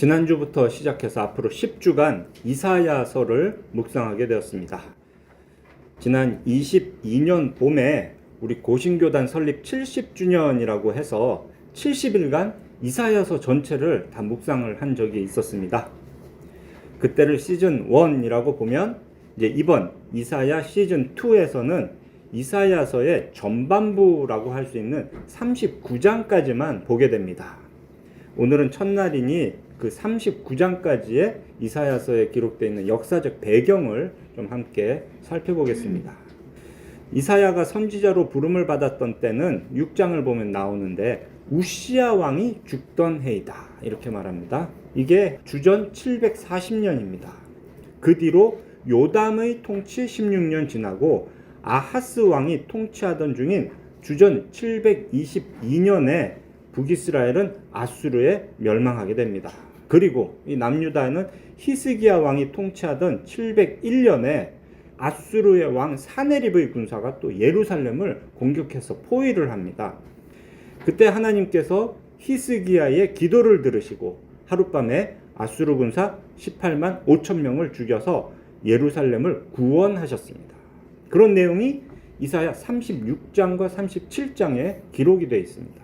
지난주부터 시작해서 앞으로 10주간 이사야서를 묵상하게 되었습니다. 지난 22년 봄에 우리 고신교단 설립 70주년이라고 해서 70일간 이사야서 전체를 다 묵상을 한 적이 있었습니다. 그때를 시즌 1이라고 보면 이제 이번 이사야 시즌 2에서는 이사야서의 전반부라고 할 수 있는 39장까지만 보게 됩니다. 오늘은 첫날이니 그 39장까지의 이사야서에 기록되어 있는 역사적 배경을 좀 함께 살펴보겠습니다. 이사야가 선지자로 부름을 받았던 때는 6장을 보면 나오는데 우시야 왕이 죽던 해이다 이렇게 말합니다. 이게 주전 740년입니다. 그 뒤로 요담의 통치 16년 지나고 아하스 왕이 통치하던 중인 주전 722년에 북이스라엘은 아수르에 멸망하게 됩니다. 그리고 이 남유다는 히스기야 왕이 통치하던 701년에 아수르의 왕 사네립의 군사가 또 예루살렘을 공격해서 포위를 합니다. 그때 하나님께서 히스기야의 기도를 들으시고 하룻밤에 아수르 군사 18만 5천 명을 죽여서 예루살렘을 구원하셨습니다. 그런 내용이 이사야 36장과 37장에 기록이 되어 있습니다.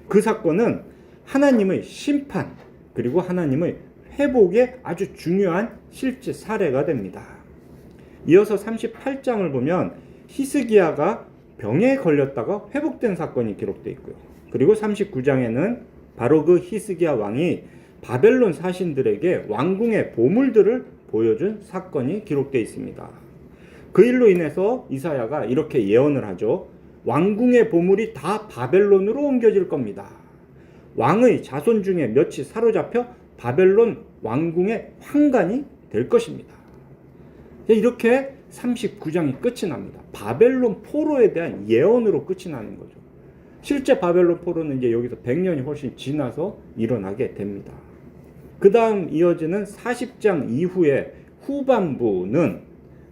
그 사건은 하나님의 심판 그리고 하나님의 회복의 아주 중요한 실제 사례가 됩니다. 이어서 38장을 보면 히스기야가 병에 걸렸다가 회복된 사건이 기록되어 있고요. 그리고 39장에는 바로 그 히스기야 왕이 바벨론 사신들에게 왕궁의 보물들을 보여준 사건이 기록되어 있습니다. 그 일로 인해서 이사야가 이렇게 예언을 하죠. 왕궁의 보물이 다 바벨론으로 옮겨질 겁니다. 왕의 자손 중에 몇이 사로잡혀 바벨론 왕궁의 환관이 될 것입니다. 이렇게 39장이 끝이 납니다. 바벨론 포로에 대한 예언으로 끝이 나는 거죠. 실제 바벨론 포로는 이제 여기서 100년이 훨씬 지나서 일어나게 됩니다. 그 다음 이어지는 40장 이후의 후반부는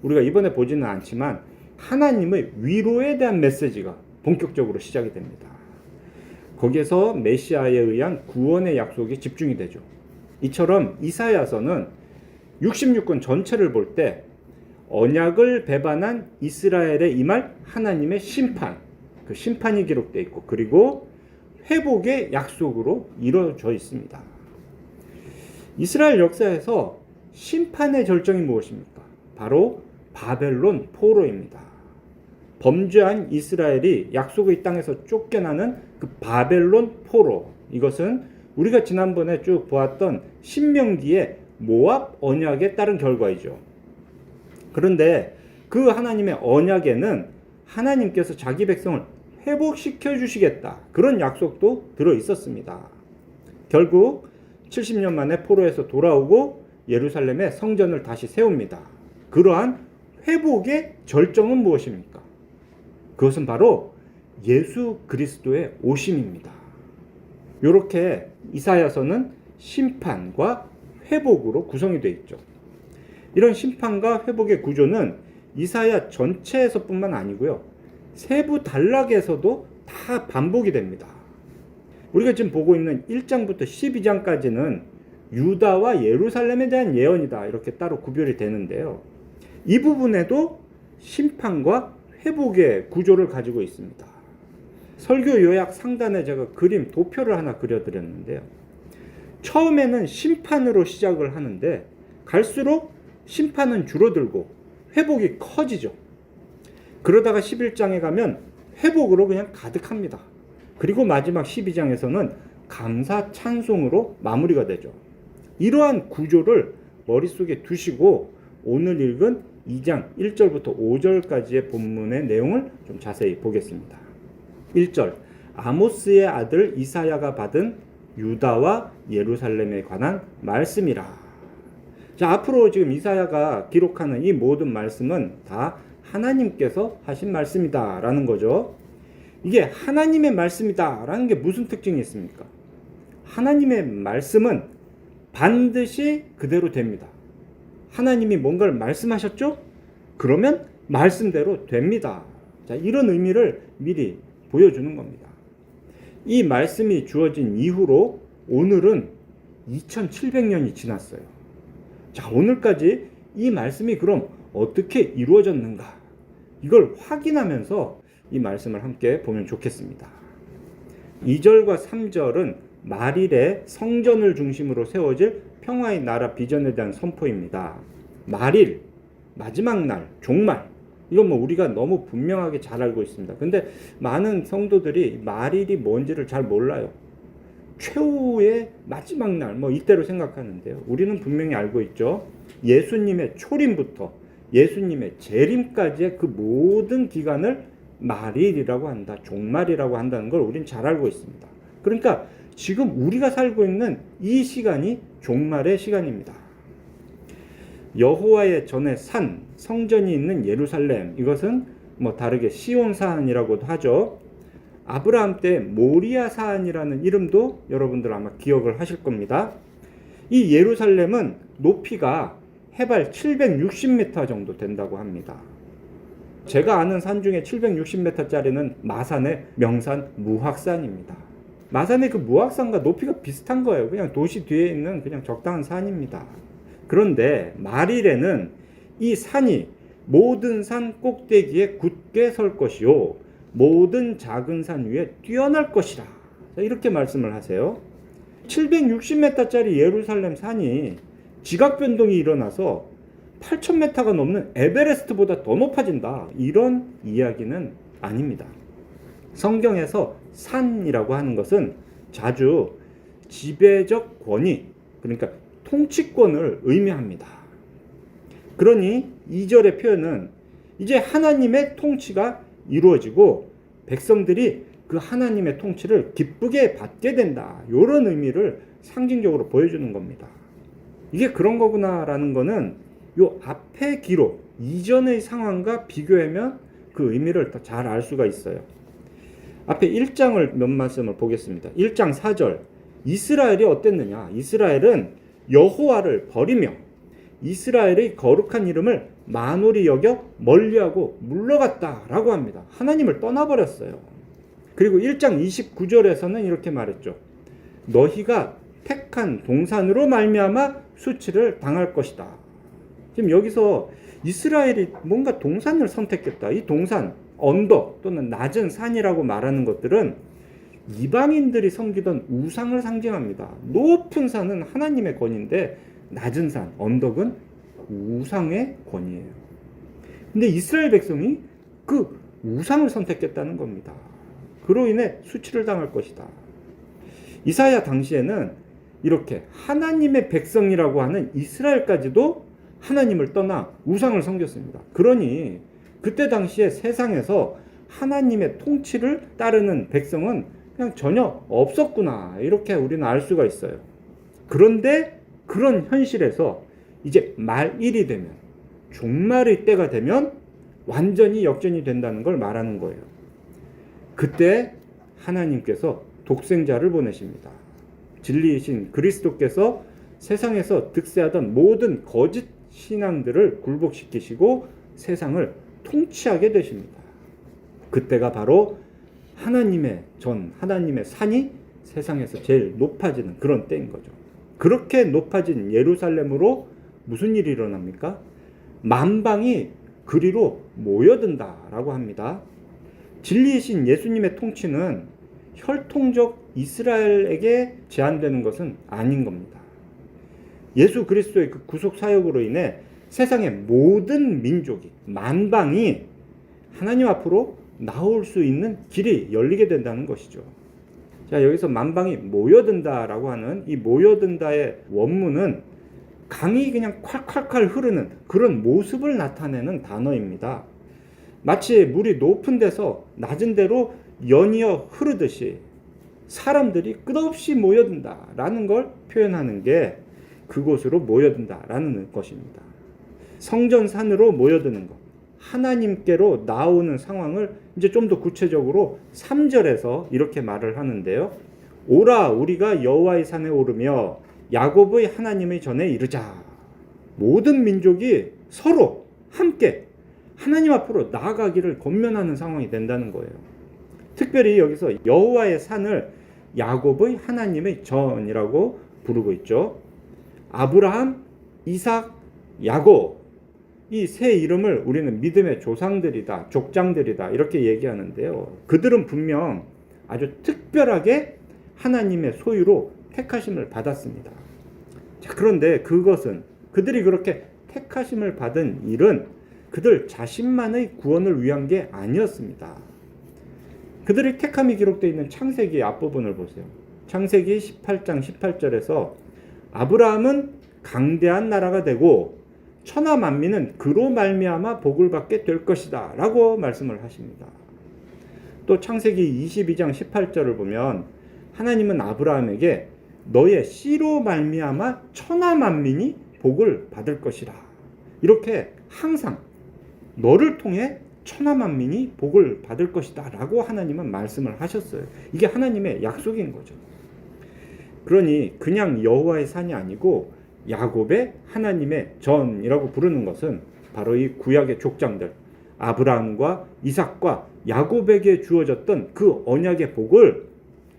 우리가 이번에 보지는 않지만 하나님의 위로에 대한 메시지가 본격적으로 시작이 됩니다. 거기에서 메시아에 의한 구원의 약속이 집중이 되죠. 이처럼 이사야서는 66권 전체를 볼 때 언약을 배반한 이스라엘에 임할 하나님의 심판, 그 심판이 기록되어 있고 그리고 회복의 약속으로 이루어져 있습니다. 이스라엘 역사에서 심판의 절정이 무엇입니까? 바로 바벨론 포로입니다. 범죄한 이스라엘이 약속의 땅에서 쫓겨나는 그 바벨론 포로, 이것은 우리가 지난번에 쭉 보았던 신명기의 모압 언약에 따른 결과이죠. 그런데 그 하나님의 언약에는 하나님께서 자기 백성을 회복시켜 주시겠다, 그런 약속도 들어 있었습니다. 결국 70년 만에 포로에서 돌아오고 예루살렘에 성전을 다시 세웁니다. 그러한 회복의 절정은 무엇입니까? 그것은 바로 예수 그리스도의 오심입니다. 이렇게 이사야서는 심판과 회복으로 구성이 되어 있죠. 이런 심판과 회복의 구조는 이사야 전체에서뿐만 아니고요, 세부 단락에서도 다 반복이 됩니다. 우리가 지금 보고 있는 1장부터 12장까지는 유다와 예루살렘에 대한 예언이다 이렇게 따로 구별이 되는데요, 이 부분에도 심판과 회복의 구조를 가지고 있습니다. 설교 요약 상단에 제가 그림 도표를 하나 그려드렸는데요, 처음에는 심판으로 시작을 하는데 갈수록 심판은 줄어들고 회복이 커지죠. 그러다가 11장에 가면 회복으로 그냥 가득합니다. 그리고 마지막 12장에서는 감사 찬송으로 마무리가 되죠. 이러한 구조를 머릿속에 두시고 오늘 읽은 2장 1절부터 5절까지의 본문의 내용을 좀 자세히 보겠습니다. 1절, 아모스의 아들 이사야가 받은 유다와 예루살렘에 관한 말씀이라. 자, 앞으로 지금 이사야가 기록하는 이 모든 말씀은 다 하나님께서 하신 말씀이다 라는 거죠. 이게 하나님의 말씀이다 라는 게 무슨 특징이 있습니까? 하나님의 말씀은 반드시 그대로 됩니다. 하나님이 뭔가를 말씀하셨죠? 그러면 말씀대로 됩니다. 자, 이런 의미를 미리 보여주는 겁니다. 이 말씀이 주어진 이후로 오늘은 2700년이 지났어요. 자, 오늘까지 이 말씀이 그럼 어떻게 이루어졌는가? 이걸 확인하면서 이 말씀을 함께 보면 좋겠습니다. 2절과 3절은 말일에 성전을 중심으로 세워질 평화의 나라 비전에 대한 선포입니다. 말일, 마지막 날, 종말. 이건 뭐 우리가 너무 분명하게 잘 알고 있습니다. 근데 많은 성도들이 말일이 뭔지를 잘 몰라요. 최후의 마지막 날, 뭐 이때로 생각하는데요. 우리는 분명히 알고 있죠. 예수님의 초림부터 예수님의 재림까지의 그 모든 기간을 말일이라고 한다, 종말이라고 한다는 걸 우린 잘 알고 있습니다. 그러니까 지금 우리가 살고 있는 이 시간이 종말의 시간입니다. 여호와의 전의 산, 성전이 있는 예루살렘, 이것은 뭐 다르게 시온 산이라고도 하죠. 아브라함 때 모리아 산이라는 이름도 여러분들 아마 기억을 하실 겁니다. 이 예루살렘은 높이가 해발 760m 정도 된다고 합니다. 제가 아는 산 중에 760m짜리는 마산의 명산 무악산입니다. 마산의 그 무악산과 높이가 비슷한 거예요. 그냥 도시 뒤에 있는 그냥 적당한 산입니다. 그런데 말일에는 이 산이 모든 산 꼭대기에 굳게 설 것이요 모든 작은 산 위에 뛰어날 것이라, 이렇게 말씀을 하세요. 760m짜리 예루살렘 산이 지각 변동이 일어나서 8,000m가 넘는 에베레스트보다 더 높아진다, 이런 이야기는 아닙니다. 성경에서 산이라고 하는 것은 자주 지배적 권위, 그러니까 통치권을 의미합니다. 그러니 2절의 표현은 이제 하나님의 통치가 이루어지고 백성들이 그 하나님의 통치를 기쁘게 받게 된다, 이런 의미를 상징적으로 보여주는 겁니다. 이게 그런 거구나라는 거는 요 앞의 기록, 이전의 상황과 비교하면 그 의미를 더 잘 알 수가 있어요. 앞에 1장을 몇 말씀을 보겠습니다. 1장 4절. 이스라엘이 어땠느냐? 이스라엘은 여호와를 버리며 이스라엘의 거룩한 이름을 만홀히 여겨 멀리하고 물러갔다라고 합니다. 하나님을 떠나버렸어요. 그리고 1장 29절에서는 이렇게 말했죠. 너희가 택한 동산으로 말미암아 수치를 당할 것이다. 지금 여기서 이스라엘이 뭔가 동산을 선택했다. 이 동산, 언덕 또는 낮은 산이라고 말하는 것들은 이방인들이 섬기던 우상을 상징합니다. 높은 산은 하나님의 권위인데 낮은 산, 언덕은 우상의 권위예요. 근데 이스라엘 백성이 그 우상을 선택했다는 겁니다. 그로 인해 수치를 당할 것이다. 이사야 당시에는 이렇게 하나님의 백성이라고 하는 이스라엘까지도 하나님을 떠나 우상을 섬겼습니다. 그러니 그때 당시에 세상에서 하나님의 통치를 따르는 백성은 그냥 전혀 없었구나, 이렇게 우리는 알 수가 있어요. 그런데 그런 현실에서 이제 말일이 되면, 종말의 때가 되면 완전히 역전이 된다는 걸 말하는 거예요. 그때 하나님께서 독생자를 보내십니다. 진리이신 그리스도께서 세상에서 득세하던 모든 거짓 신앙들을 굴복시키시고 세상을 통치하게 되십니다. 그때가 바로 하나님의 하나님의 산이 세상에서 제일 높아지는 그런 때인 거죠. 그렇게 높아진 예루살렘으로 무슨 일이 일어납니까? 만방이 그리로 모여든다라고 합니다. 진리이신 예수님의 통치는 혈통적 이스라엘에게 제한되는 것은 아닌 겁니다. 예수 그리스도의 그 구속 사역으로 인해 세상의 모든 민족이, 만방이 하나님 앞으로 나올 수 있는 길이 열리게 된다는 것이죠. 자, 여기서 만방이 모여든다라고 하는 이 모여든다의 원문은 강이 그냥 콸콸콸 흐르는 그런 모습을 나타내는 단어입니다. 마치 물이 높은 데서 낮은 데로 연이어 흐르듯이 사람들이 끝없이 모여든다라는 걸 표현하는 게 그곳으로 모여든다라는 것입니다. 성전산으로 모여드는 것, 하나님께로 나오는 상황을 이제 좀 더 구체적으로 3절에서 이렇게 말을 하는데요. 오라 우리가 여호와의 산에 오르며 야곱의 하나님의 전에 이르자. 모든 민족이 서로 함께 하나님 앞으로 나아가기를 권면하는 상황이 된다는 거예요. 특별히 여기서 여호와의 산을 야곱의 하나님의 전이라고 부르고 있죠. 아브라함, 이삭, 야곱, 이 세 이름을 우리는 믿음의 조상들이다, 족장들이다 이렇게 얘기하는데요. 그들은 분명 아주 특별하게 하나님의 소유로 택하심을 받았습니다. 자, 그런데 그것은 그들이 그렇게 택하심을 받은 일은 그들 자신만의 구원을 위한 게 아니었습니다. 그들의 택함이 기록되어 있는 창세기 앞부분을 보세요. 창세기 18장 18절에서 아브라함은 강대한 나라가 되고 천하 만민은 그로 말미암아 복을 받게 될 것이다 라고 말씀을 하십니다. 또 창세기 22장 18절을 보면 하나님은 아브라함에게 너의 씨로 말미암아 천하 만민이 복을 받을 것이라, 이렇게 항상 너를 통해 천하 만민이 복을 받을 것이다 라고 하나님은 말씀을 하셨어요. 이게 하나님의 약속인 거죠. 그러니 그냥 여호와의 산이 아니고 야곱의 하나님의 전이라고 부르는 것은 바로 이 구약의 족장들 아브라함과 이삭과 야곱에게 주어졌던 그 언약의 복을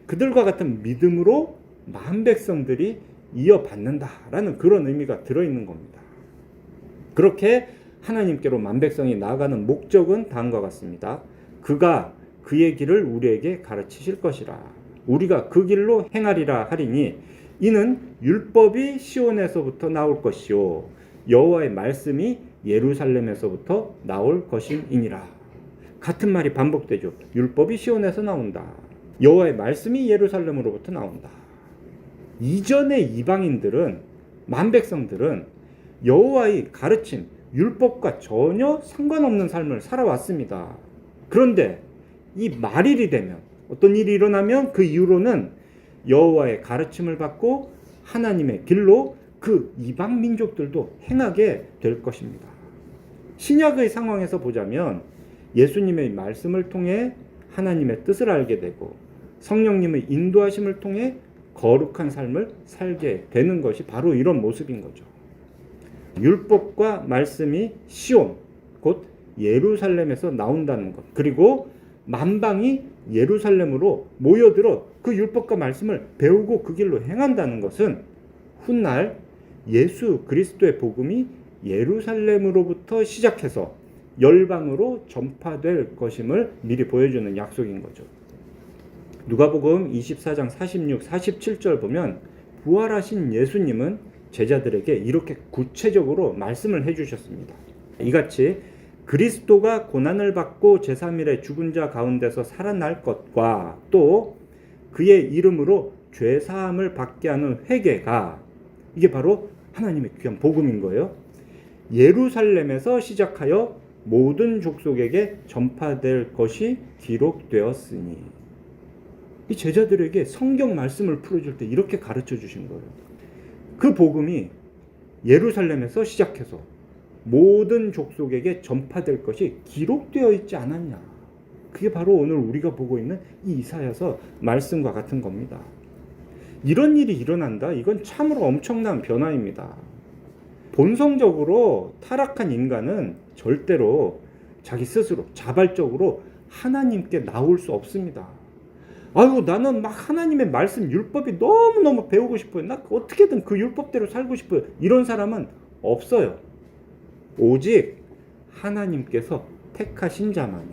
그들과 같은 믿음으로 만 백성들이 이어받는다라는 그런 의미가 들어있는 겁니다. 그렇게 하나님께로 만 백성이 나아가는 목적은 다음과 같습니다. 그가 그의 길을 우리에게 가르치실 것이라. 우리가 그 길로 행하리라 하리니 이는 율법이 시온에서부터 나올 것이요 여호와의 말씀이 예루살렘에서부터 나올 것임이니라. 같은 말이 반복되죠. 율법이 시온에서 나온다. 여호와의 말씀이 예루살렘으로부터 나온다. 이전의 이방인들은, 만 백성들은 여호와의 가르침, 율법과 전혀 상관없는 삶을 살아왔습니다. 그런데 이 말일이 되면, 어떤 일이 일어나면 그 이후로는 여호와의 가르침을 받고 하나님의 길로 그 이방 민족들도 행하게 될 것입니다. 신약의 상황에서 보자면 예수님의 말씀을 통해 하나님의 뜻을 알게 되고 성령님의 인도하심을 통해 거룩한 삶을 살게 되는 것이 바로 이런 모습인 거죠. 율법과 말씀이 시온, 곧 예루살렘에서 나온다는 것, 그리고 만방이 예루살렘으로 모여들어 그 율법과 말씀을 배우고 그 길로 행한다는 것은 훗날 예수 그리스도의 복음이 예루살렘으로부터 시작해서 열방으로 전파될 것임을 미리 보여주는 약속인 거죠. 누가복음 24장 46, 47절 보면 부활하신 예수님은 제자들에게 이렇게 구체적으로 말씀을 해주셨습니다. 이같이 그리스도가 고난을 받고 제3일에 죽은 자 가운데서 살아날 것과 또 그의 이름으로 죄사함을 받게 하는 회개가, 이게 바로 하나님의 귀한 복음인 거예요. 예루살렘에서 시작하여 모든 족속에게 전파될 것이 기록되었으니, 이 제자들에게 성경 말씀을 풀어줄 때 이렇게 가르쳐 주신 거예요. 그 복음이 예루살렘에서 시작해서 모든 족속에게 전파될 것이 기록되어 있지 않았냐. 그게 바로 오늘 우리가 보고 있는 이 이사야서 말씀과 같은 겁니다. 이런 일이 일어난다. 이건 참으로 엄청난 변화입니다. 본성적으로 타락한 인간은 절대로 자기 스스로 자발적으로 하나님께 나올 수 없습니다. 아이고, 나는 막 하나님의 말씀 율법이 너무너무 배우고 싶어요. 나 어떻게든 그 율법대로 살고 싶어요. 이런 사람은 없어요. 오직 하나님께서 택하신 자만이,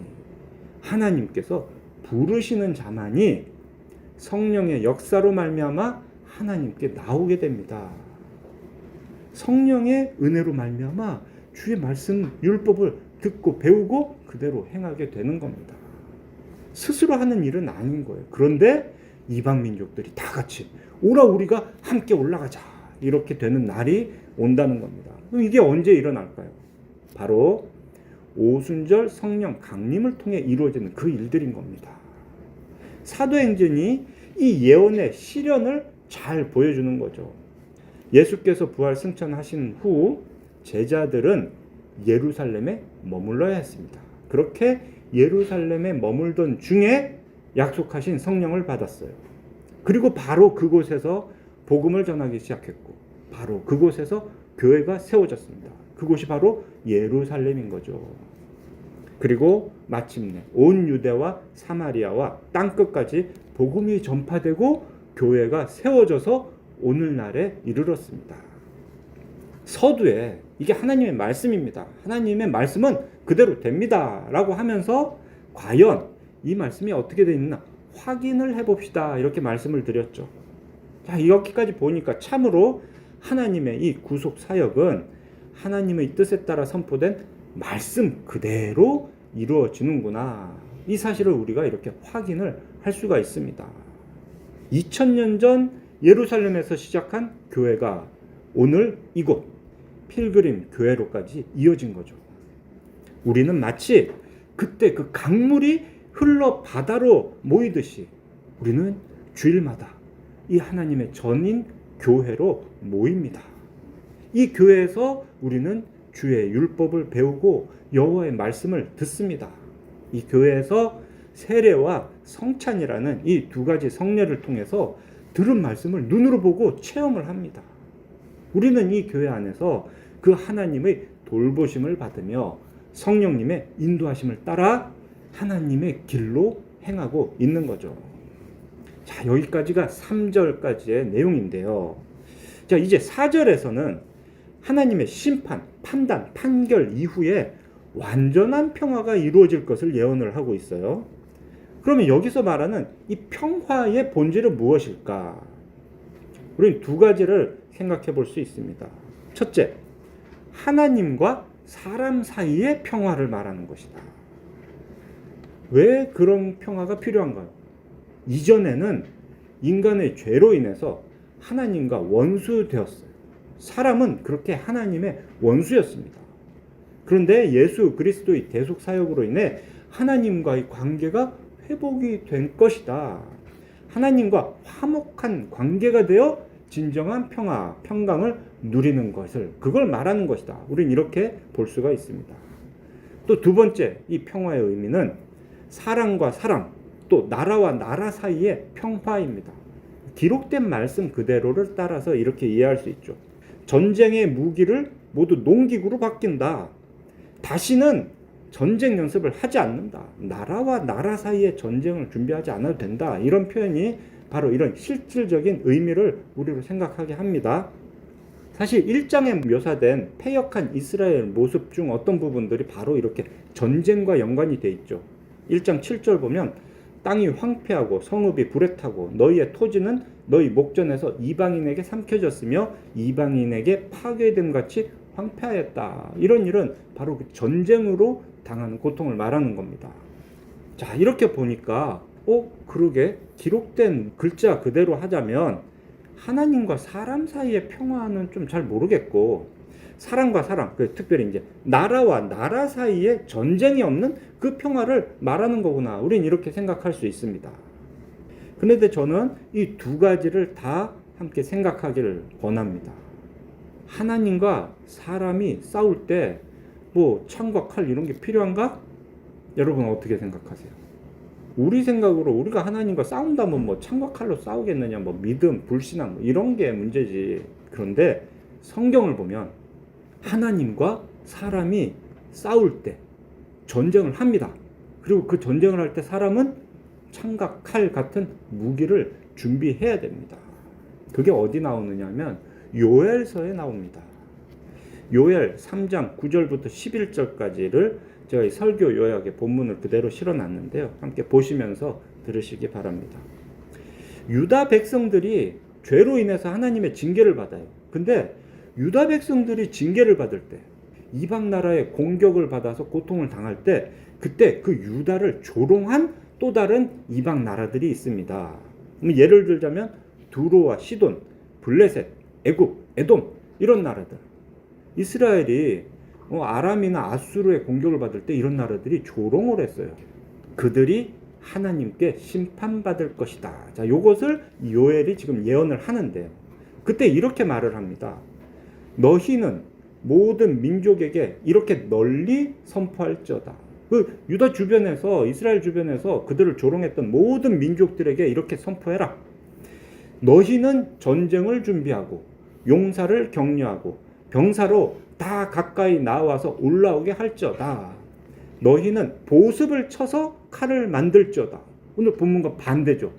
하나님께서 부르시는 자만이 성령의 역사로 말미암아 하나님께 나오게 됩니다. 성령의 은혜로 말미암아 주의 말씀 율법을 듣고 배우고 그대로 행하게 되는 겁니다. 스스로 하는 일은 아닌 거예요. 그런데 이방 민족들이 다 같이 오라, 우리가 함께 올라가자, 이렇게 되는 날이 온다는 겁니다. 그럼 이게 언제 일어날까요? 바로 오순절 성령 강림을 통해 이루어지는 그 일들인 겁니다. 사도행전이 이 예언의 실현을 잘 보여주는 거죠. 예수께서 부활 승천하신 후 제자들은 예루살렘에 머물러야 했습니다. 그렇게 예루살렘에 머물던 중에 약속하신 성령을 받았어요. 그리고 바로 그곳에서 복음을 전하기 시작했고 바로 그곳에서 교회가 세워졌습니다. 그곳이 바로 예루살렘인 거죠. 그리고 마침내 온 유대와 사마리아와 땅끝까지 복음이 전파되고 교회가 세워져서 오늘날에 이르렀습니다. 서두에 이게 하나님의 말씀입니다. 하나님의 말씀은 그대로 됩니다 라고 하면서 과연 이 말씀이 어떻게 되어 있나 확인을 해봅시다 이렇게 말씀을 드렸죠. 자, 여기까지 보니까 참으로 하나님의 이 구속 사역은 하나님의 뜻에 따라 선포된 말씀 그대로 이루어지는구나, 이 사실을 우리가 이렇게 확인을 할 수가 있습니다. 2000년 전 예루살렘에서 시작한 교회가 오늘 이곳 필그림 교회로까지 이어진 거죠. 우리는 마치 그때 그 강물이 흘러 바다로 모이듯이 우리는 주일마다 이 하나님의 전인 교회로 모입니다. 이 교회에서 우리는 주의 율법을 배우고 여호와의 말씀을 듣습니다. 이 교회에서 세례와 성찬이라는 이 두 가지 성례를 통해서 들은 말씀을 눈으로 보고 체험을 합니다. 우리는 이 교회 안에서 그 하나님의 돌보심을 받으며 성령님의 인도하심을 따라 하나님의 길로 행하고 있는 거죠. 자, 여기까지가 3절까지의 내용인데요. 자, 이제 4절에서는 하나님의 심판, 판단, 판결 이후에 완전한 평화가 이루어질 것을 예언을 하고 있어요. 그러면 여기서 말하는 이 평화의 본질은 무엇일까? 우리는 두 가지를 생각해 볼 수 있습니다. 첫째, 하나님과 사람 사이의 평화를 말하는 것이다. 왜 그런 평화가 필요한가요? 이전에는 인간의 죄로 인해서 하나님과 원수되었어요. 사람은 그렇게 하나님의 원수였습니다. 그런데 예수 그리스도의 대속 사역으로 인해 하나님과의 관계가 회복이 된 것이다. 하나님과 화목한 관계가 되어 진정한 평화, 평강을 누리는 것을, 그걸 말하는 것이다. 우린 이렇게 볼 수가 있습니다. 또 두 번째, 이 평화의 의미는 사람과 사람, 또 나라와 나라 사이의 평화입니다. 기록된 말씀 그대로를 따라서 이렇게 이해할 수 있죠. 전쟁의 무기를 모두 농기구로 바뀐다. 다시는 전쟁 연습을 하지 않는다. 나라와 나라 사이의 전쟁을 준비하지 않아도 된다. 이런 표현이 바로 이런 실질적인 의미를 우리로 생각하게 합니다. 사실 1장에 묘사된 패역한 이스라엘 모습 중 어떤 부분들이 바로 이렇게 전쟁과 연관이 돼 있죠. 1장 7절 보면 땅이 황폐하고 성읍이 불에 타고 너희의 토지는 너희 목전에서 이방인에게 삼켜졌으며 이방인에게 파괴됨 같이 황폐하였다. 이런 일은 바로 그 전쟁으로 당하는 고통을 말하는 겁니다. 자, 이렇게 보니까 그러게 기록된 글자 그대로 하자면 하나님과 사람 사이의 평화는 좀 잘 모르겠고, 사람과 사람, 특별히 이제 나라와 나라 사이에 전쟁이 없는 그 평화를 말하는 거구나. 우린 이렇게 생각할 수 있습니다. 그런데 저는 이 두 가지를 다 함께 생각하기를 권합니다. 하나님과 사람이 싸울 때 뭐 창과 칼 이런 게 필요한가? 여러분 어떻게 생각하세요? 우리 생각으로 우리가 하나님과 싸운다면 뭐 창과 칼로 싸우겠느냐, 뭐 믿음, 불신앙 뭐 이런 게 문제지. 그런데 성경을 보면 하나님과 사람이 싸울 때 전쟁을 합니다. 그리고 그 전쟁을 할 때 사람은 창과 칼 같은 무기를 준비해야 됩니다. 그게 어디 나오느냐 하면 요엘서에 나옵니다. 요엘 3장 9절부터 11절까지를 제가 이 설교 요약의 본문을 그대로 실어놨는데요. 함께 보시면서 들으시기 바랍니다. 유다 백성들이 죄로 인해서 하나님의 징계를 받아요. 근데 유다 백성들이 징계를 받을 때, 이방 나라의 공격을 받아서 고통을 당할 때, 그때 그 유다를 조롱한 또 다른 이방 나라들이 있습니다. 예를 들자면 두로와 시돈, 블레셋, 애굽, 에돔 이런 나라들. 이스라엘이 아람이나 아수르의 공격을 받을 때 이런 나라들이 조롱을 했어요. 그들이 하나님께 심판받을 것이다. 자, 요것을 요엘이 지금 예언을 하는데요. 그때 이렇게 말을 합니다. 너희는 모든 민족에게 이렇게 널리 선포할지어다. 그 유다 주변에서, 이스라엘 주변에서 그들을 조롱했던 모든 민족들에게 이렇게 선포해라. 너희는 전쟁을 준비하고 용사를 격려하고 병사로 다 가까이 나와서 올라오게 할지어다. 너희는 보습을 쳐서 칼을 만들지어다. 오늘 본문과 반대죠.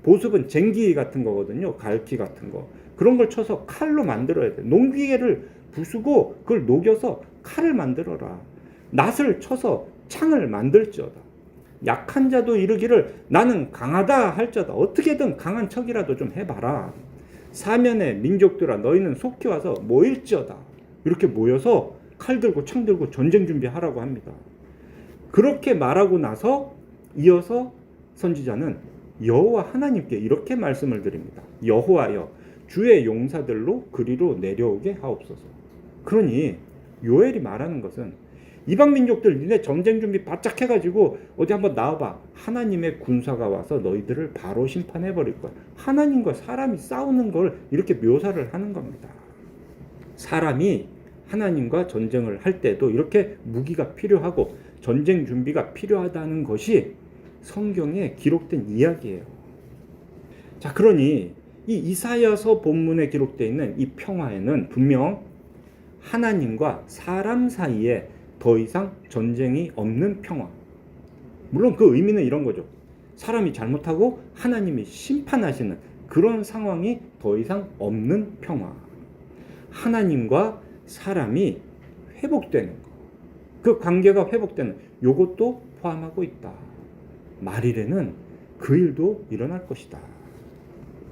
보습은 쟁기 같은 거거든요. 갈기 같은 거. 그런 걸 쳐서 칼로 만들어야 돼. 농기계를 부수고 그걸 녹여서 칼을 만들어라. 낫을 쳐서 창을 만들지어다. 약한 자도 이르기를 나는 강하다 할지어다. 어떻게든 강한 척이라도 좀 해봐라. 사면의 민족들아 너희는 속히 와서 모일지어다. 이렇게 모여서 칼 들고 창 들고 전쟁 준비하라고 합니다. 그렇게 말하고 나서 이어서 선지자는 여호와 하나님께 이렇게 말씀을 드립니다. 여호와여 주의 용사들로 그리로 내려오게 하옵소서. 그러니 요엘이 말하는 것은 이방 민족들 니네 전쟁 준비 바짝 해가지고 어디 한번 나와봐. 하나님의 군사가 와서 너희들을 바로 심판해버릴 거야. 하나님과 사람이 싸우는 걸 이렇게 묘사를 하는 겁니다. 사람이 하나님과 전쟁을 할 때도 이렇게 무기가 필요하고 전쟁 준비가 필요하다는 것이 성경에 기록된 이야기예요. 자, 그러니 이 이사야서 본문에 기록되어 있는 이 평화에는 분명 하나님과 사람 사이에 더 이상 전쟁이 없는 평화. 물론 그 의미는 이런 거죠. 사람이 잘못하고 하나님이 심판하시는 그런 상황이 더 이상 없는 평화. 하나님과 사람이 회복되는 것. 그 관계가 회복되는 요것도 포함하고 있다. 말일에는 그 일도 일어날 것이다.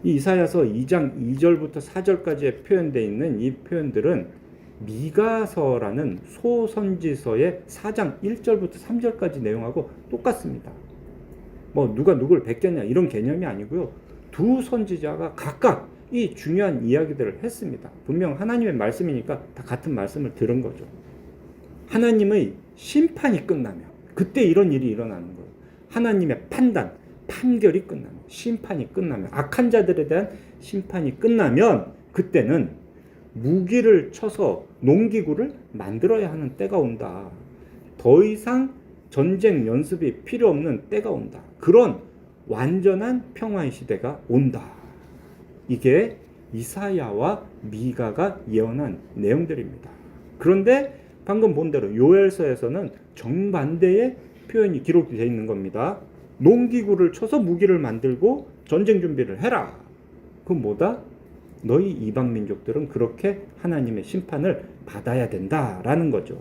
이 이사야서 2장 2절부터 4절까지에 표현되어 있는 이 표현들은 미가서라는 소선지서의 4장 1절부터 3절까지 내용하고 똑같습니다. 뭐 누가 누굴 뵙겠냐 이런 개념이 아니고요. 두 선지자가 각각 이 중요한 이야기들을 했습니다. 분명 하나님의 말씀이니까 다 같은 말씀을 들은 거죠. 하나님의 심판이 끝나면 그때 이런 일이 일어나는 거예요. 하나님의 판단, 판결이 끝나면, 심판이 끝나면, 악한 자들에 대한 심판이 끝나면 그때는 무기를 쳐서 농기구를 만들어야 하는 때가 온다. 더 이상 전쟁 연습이 필요 없는 때가 온다. 그런 완전한 평화의 시대가 온다. 이게 이사야와 미가가 예언한 내용들입니다. 그런데 방금 본 대로 요엘서에서는 정반대의 표현이 기록이 되어 있는 겁니다. 농기구를 쳐서 무기를 만들고 전쟁 준비를 해라. 그건 뭐다? 너희 이방 민족들은 그렇게 하나님의 심판을 받아야 된다라는 거죠.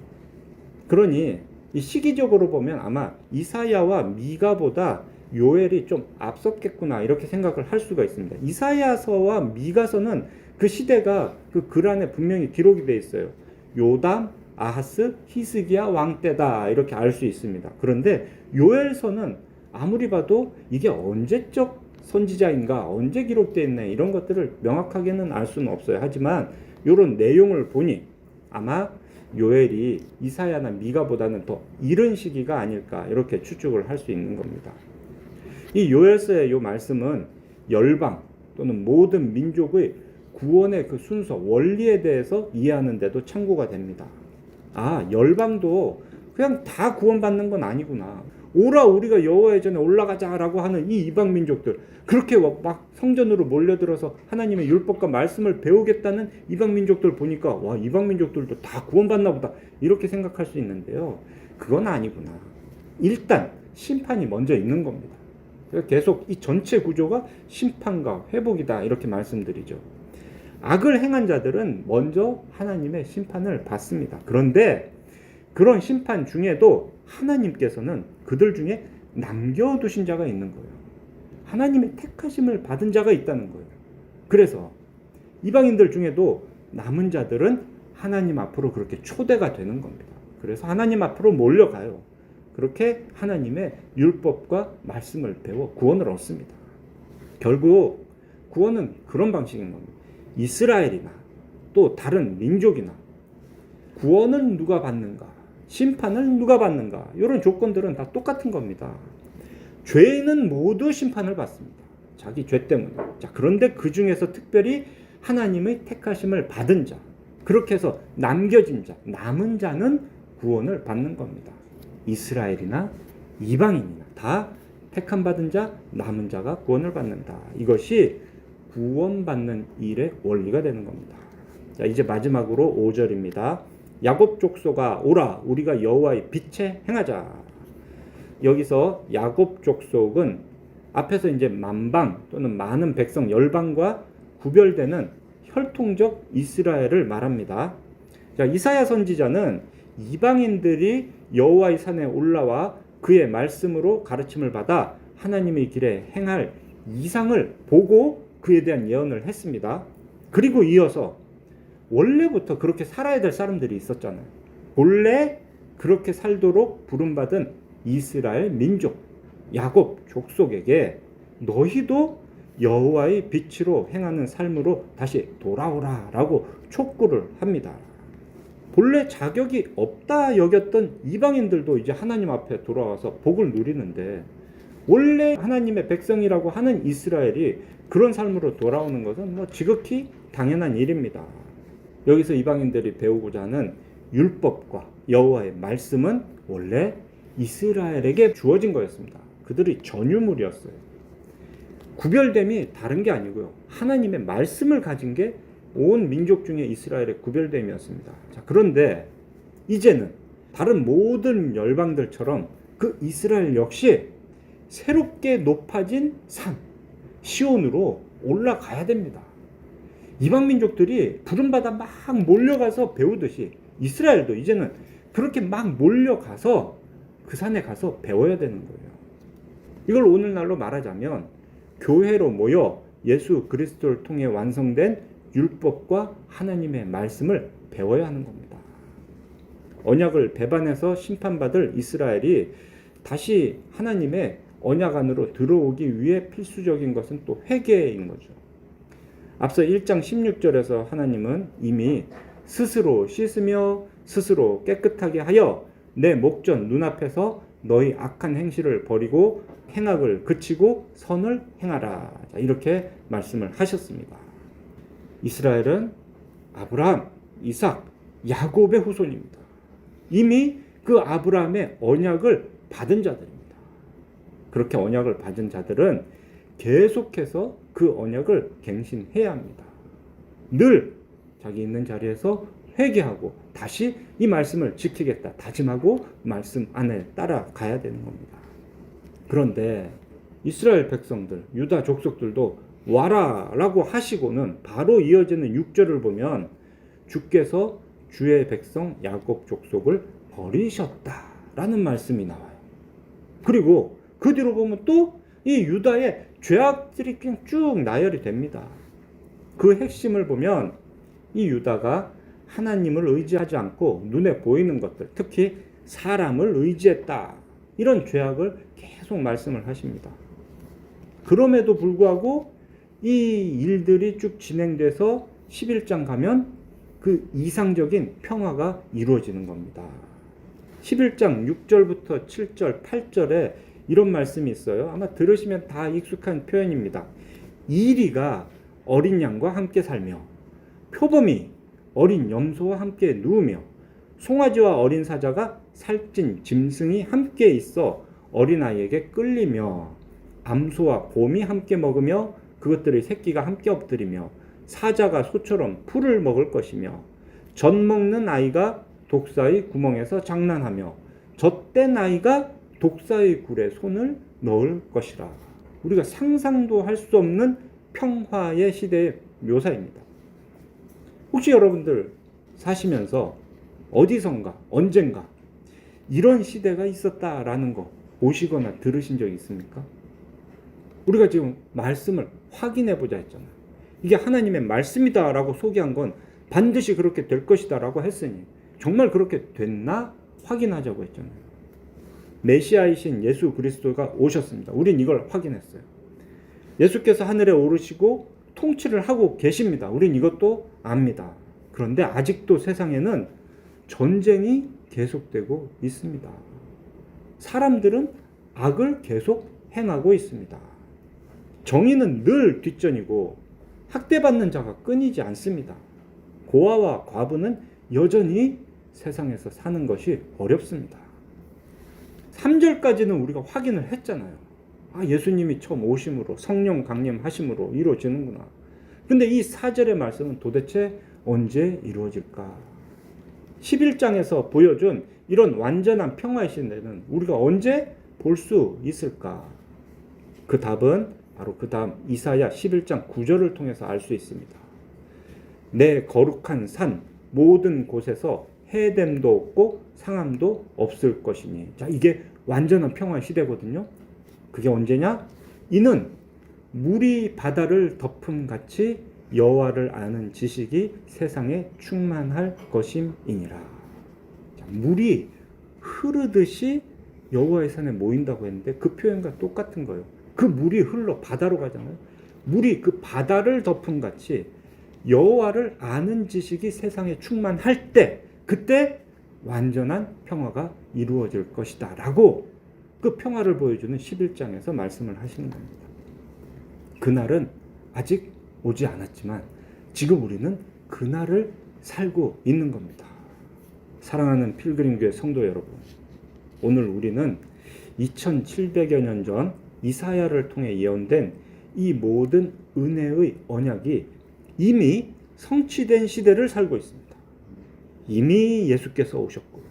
그러니 이 시기적으로 보면 아마 이사야와 미가보다 요엘이 좀 앞섰겠구나 이렇게 생각을 할 수가 있습니다. 이사야서와 미가서는 그 시대가 그 글 안에 분명히 기록이 되어 있어요. 요담, 아하스, 히스기야 왕 때다 이렇게 알 수 있습니다. 그런데 요엘서는 아무리 봐도 이게 언제적 선지자인가 언제 기록되어 있네 이런 것들을 명확하게는 알 수는 없어요. 하지만 이런 내용을 보니 아마 요엘이 이사야나 미가보다는 더 이른 시기가 아닐까 이렇게 추측을 할 수 있는 겁니다. 이 요엘서의 이 말씀은 열방 또는 모든 민족의 구원의 그 순서 원리에 대해서 이해하는 데도 참고가 됩니다. 아, 열방도 그냥 다 구원받는 건 아니구나. 오라 우리가 여호와의 전에 올라가자라고 하는 이 이방 민족들, 그렇게 막 성전으로 몰려들어서 하나님의 율법과 말씀을 배우겠다는 이방 민족들 보니까 와, 이방 민족들도 다 구원받나 보다 이렇게 생각할 수 있는데요. 그건 아니구나. 일단 심판이 먼저 있는 겁니다. 계속 이 전체 구조가 심판과 회복이다 이렇게 말씀드리죠. 악을 행한 자들은 먼저 하나님의 심판을 받습니다. 그런데 그런 심판 중에도 하나님께서는 그들 중에 남겨두신 자가 있는 거예요. 하나님의 택하심을 받은 자가 있다는 거예요. 그래서 이방인들 중에도 남은 자들은 하나님 앞으로 그렇게 초대가 되는 겁니다. 그래서 하나님 앞으로 몰려가요. 그렇게 하나님의 율법과 말씀을 배워 구원을 얻습니다. 결국 구원은 그런 방식인 겁니다. 이스라엘이나 또 다른 민족이나 구원은 누가 받는가, 심판을 누가 받는가, 이런 조건들은 다 똑같은 겁니다. 죄인은 모두 심판을 받습니다. 자기 죄 때문에. 자, 그런데 그 중에서 특별히 하나님의 택하심을 받은 자, 그렇게 해서 남겨진 자, 남은 자는 구원을 받는 겁니다. 이스라엘이나 이방인이나 다 택함 받은 자, 남은 자가 구원을 받는다. 이것이 구원받는 일의 원리가 되는 겁니다. 자, 이제 마지막으로 5절입니다. 야곱 족속아 오라 우리가 여호와의 빛에 행하자. 여기서 야곱 족속은 앞에서 이제 만방 또는 많은 백성 열방과 구별되는 혈통적 이스라엘을 말합니다. 자, 이사야 선지자는 이방인들이 여호와의 산에 올라와 그의 말씀으로 가르침을 받아 하나님의 길에 행할 이상을 보고 그에 대한 예언을 했습니다. 그리고 이어서 원래부터 그렇게 살아야 될 사람들이 있었잖아요. 본래 그렇게 살도록 부름받은 이스라엘 민족, 야곱 족속에게 너희도 여호와의 빛으로 행하는 삶으로 다시 돌아오라라고 촉구를 합니다. 본래 자격이 없다 여겼던 이방인들도 이제 하나님 앞에 돌아와서 복을 누리는데, 원래 하나님의 백성이라고 하는 이스라엘이 그런 삶으로 돌아오는 것은 지극히 당연한 일입니다. 여기서 이방인들이 배우고자 하는 율법과 여호와의 말씀은 원래 이스라엘에게 주어진 거였습니다. 그들이 전유물이었어요. 구별됨이 다른 게 아니고요, 하나님의 말씀을 가진 게 온 민족 중에 이스라엘의 구별됨이었습니다. 자, 그런데 이제는 다른 모든 열방들처럼 그 이스라엘 역시 새롭게 높아진 산 시온으로 올라가야 됩니다. 이방 민족들이 부름받아 막 몰려가서 배우듯이 이스라엘도 이제는 그렇게 막 몰려가서 그 산에 가서 배워야 되는 거예요. 이걸 오늘날로 말하자면 교회로 모여 예수 그리스도를 통해 완성된 율법과 하나님의 말씀을 배워야 하는 겁니다. 언약을 배반해서 심판받을 이스라엘이 다시 하나님의 언약 안으로 들어오기 위해 필수적인 것은 또 회개인 거죠. 앞서 1장 16절에서 하나님은 이미 스스로 씻으며 스스로 깨끗하게 하여 내 목전 눈앞에서 너희 악한 행실을 버리고 행악을 그치고 선을 행하라, 이렇게 말씀을 하셨습니다. 이스라엘은 아브라함, 이삭, 야곱의 후손입니다. 이미 그 아브라함의 언약을 받은 자들입니다. 그렇게 언약을 받은 자들은 계속해서 그 언약을 갱신해야 합니다. 늘 자기 있는 자리에서 회개하고 다시 이 말씀을 지키겠다 다짐하고 말씀 안에 따라가야 되는 겁니다. 그런데 이스라엘 백성들, 유다 족속들도 와라 라고 하시고는 바로 이어지는 6절을 보면 주께서 주의 백성 야곱 족속을 버리셨다 라는 말씀이 나와요. 그리고 그 뒤로 보면 또 이 유다의 죄악들이 그냥 쭉 나열이 됩니다. 그 핵심을 보면 이 유다가 하나님을 의지하지 않고 눈에 보이는 것들, 특히 사람을 의지했다, 이런 죄악을 계속 말씀을 하십니다. 그럼에도 불구하고 이 일들이 쭉 진행돼서 11장 가면 그 이상적인 평화가 이루어지는 겁니다. 11장 6절부터 7절, 8절에 이런 말씀이 있어요. 아마 들으시면 다 익숙한 표현입니다. 이리가 어린 양과 함께 살며 표범이 어린 염소와 함께 누우며 송아지와 어린 사자가 살찐 짐승이 함께 있어 어린아이에게 끌리며 암소와 곰이 함께 먹으며 그것들의 새끼가 함께 엎드리며 사자가 소처럼 풀을 먹을 것이며 젖 먹는 아이가 독사의 구멍에서 장난하며 젖된 아이가 독사의 굴에 손을 넣을 것이라. 우리가 상상도 할 수 없는 평화의 시대의 묘사입니다. 혹시 여러분들 사시면서 어디선가 언젠가 이런 시대가 있었다라는 거 보시거나 들으신 적 있습니까? 우리가 지금 말씀을 확인해 보자 했잖아요. 이게 하나님의 말씀이다라고 소개한 건 반드시 그렇게 될 것이다라고 했으니 정말 그렇게 됐나 확인하자고 했잖아요. 메시아이신 예수 그리스도가 오셨습니다. 우린 이걸 확인했어요. 예수께서 하늘에 오르시고 통치를 하고 계십니다. 우린 이것도 압니다. 그런데 아직도 세상에는 전쟁이 계속되고 있습니다. 사람들은 악을 계속 행하고 있습니다. 정의는 늘 뒷전이고 학대받는 자가 끊이지 않습니다. 고아와 과부는 여전히 세상에서 사는 것이 어렵습니다. 3절까지는 우리가 확인을 했잖아요. 예수님이 처음 오심으로 성령 강림하심으로 이루어지는구나. 근데 이 4절의 말씀은 도대체 언제 이루어질까? 11장에서 보여준 이런 완전한 평화의 시대는 우리가 언제 볼 수 있을까? 그 답은 바로 그 다음 이사야 11장 9절을 통해서 알 수 있습니다. 내 거룩한 산 모든 곳에서 해됨도 없고 상함도 없을 것이니. 자, 이게 완전한 평화 시대거든요. 그게 언제냐? 이는 물이 바다를 덮음 같이 여호와를 아는 지식이 세상에 충만할 것임이니라. 자, 물이 흐르듯이 여호와의 산에 모인다고 했는데 그 표현과 똑같은 거예요. 그 물이 흘러 바다로 가잖아요. 물이 그 바다를 덮음 같이 여호와를 아는 지식이 세상에 충만할 때, 그때 완전한 평화가 이루어질 것이다 라고 그 평화를 보여주는 11장에서 말씀을 하시는 겁니다. 그날은 아직 오지 않았지만 지금 우리는 그날을 살고 있는 겁니다. 사랑하는 필그림교회 성도 여러분, 오늘 우리는 2700여 년 전 이사야를 통해 예언된 이 모든 은혜의 언약이 이미 성취된 시대를 살고 있습니다. 이미 예수께서 오셨고,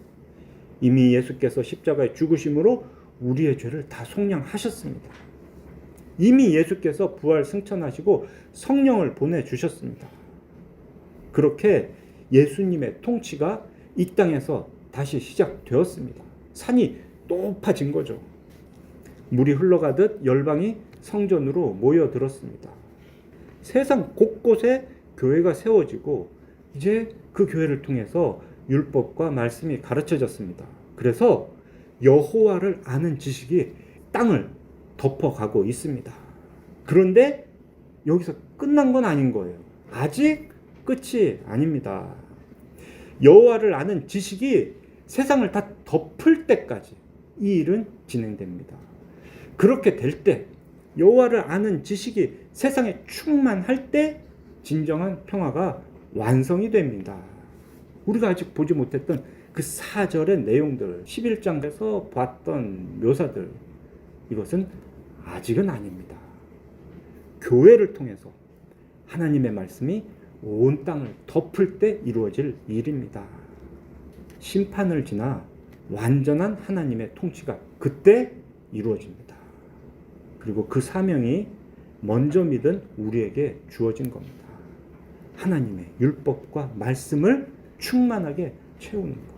이미 예수께서 십자가의 죽으심으로 우리의 죄를 다 속량하셨습니다. 이미 예수께서 부활 승천하시고 성령을 보내주셨습니다. 그렇게 예수님의 통치가 이 땅에서 다시 시작되었습니다. 산이 높아진 거죠. 물이 흘러가듯 열방이 성전으로 모여들었습니다. 세상 곳곳에 교회가 세워지고 이제 그 교회를 통해서 율법과 말씀이 가르쳐졌습니다. 그래서 여호와를 아는 지식이 땅을 덮어가고 있습니다. 그런데 여기서 끝난 건 아닌 거예요. 아직 끝이 아닙니다. 여호와를 아는 지식이 세상을 다 덮을 때까지 이 일은 진행됩니다. 그렇게 될 때, 여호와를 아는 지식이 세상에 충만할 때 진정한 평화가 완성이 됩니다. 우리가 아직 보지 못했던 그 4절의 내용들, 11장에서 봤던 묘사들, 이것은 아직은 아닙니다. 교회를 통해서 하나님의 말씀이 온 땅을 덮을 때 이루어질 일입니다. 심판을 지나 완전한 하나님의 통치가 그때 이루어집니다. 그리고 그 사명이 먼저 믿은 우리에게 주어진 겁니다. 하나님의 율법과 말씀을 충만하게 채우는 것.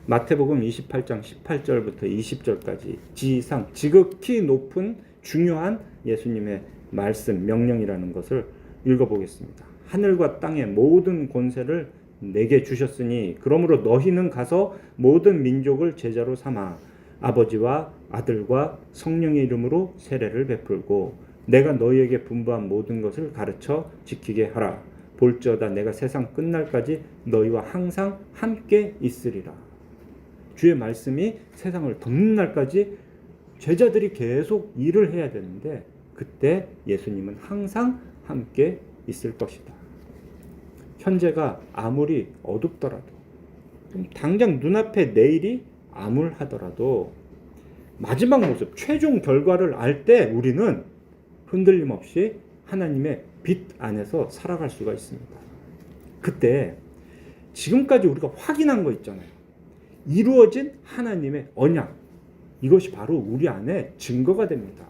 마태복음 28장 18절부터 20절까지 지상 지극히 높은 중요한 예수님의 말씀, 명령이라는 것을 읽어보겠습니다. 하늘과 땅의 모든 권세를 내게 주셨으니 그러므로 너희는 가서 모든 민족을 제자로 삼아 아버지와 아들과 성령의 이름으로 세례를 베풀고 내가 너희에게 분부한 모든 것을 가르쳐 지키게 하라. 볼지어다 내가 세상 끝날까지 너희와 항상 함께 있으리라. 주의 말씀이 세상을 덮는 날까지 제자들이 계속 일을 해야 되는데 그때 예수님은 항상 함께 있을 것이다. 현재가 아무리 어둡더라도, 당장 눈앞에 내일이 암울하더라도 마지막 모습, 최종 결과를 알 때 우리는 흔들림 없이 하나님의 빛 안에서 살아갈 수가 있습니다. 그때 지금까지 우리가 확인한 거 있잖아요. 이루어진 하나님의 언약, 이것이 바로 우리 안에 증거가 됩니다.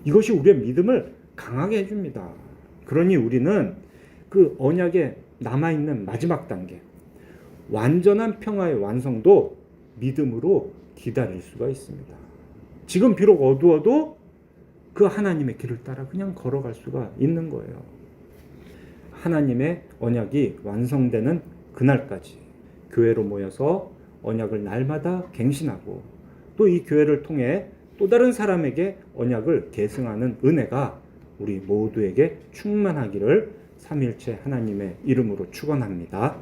이것이 우리의 믿음을 강하게 해줍니다. 그러니 우리는 그 언약에 남아있는 마지막 단계, 완전한 평화의 완성도 믿음으로 기다릴 수가 있습니다. 지금 비록 어두워도 그 하나님의 길을 따라 그냥 걸어갈 수가 있는 거예요. 하나님의 언약이 완성되는 그날까지 교회로 모여서 언약을 날마다 갱신하고 또 이 교회를 통해 또 다른 사람에게 언약을 계승하는 은혜가 우리 모두에게 충만하기를 삼위일체 하나님의 이름으로 축원합니다.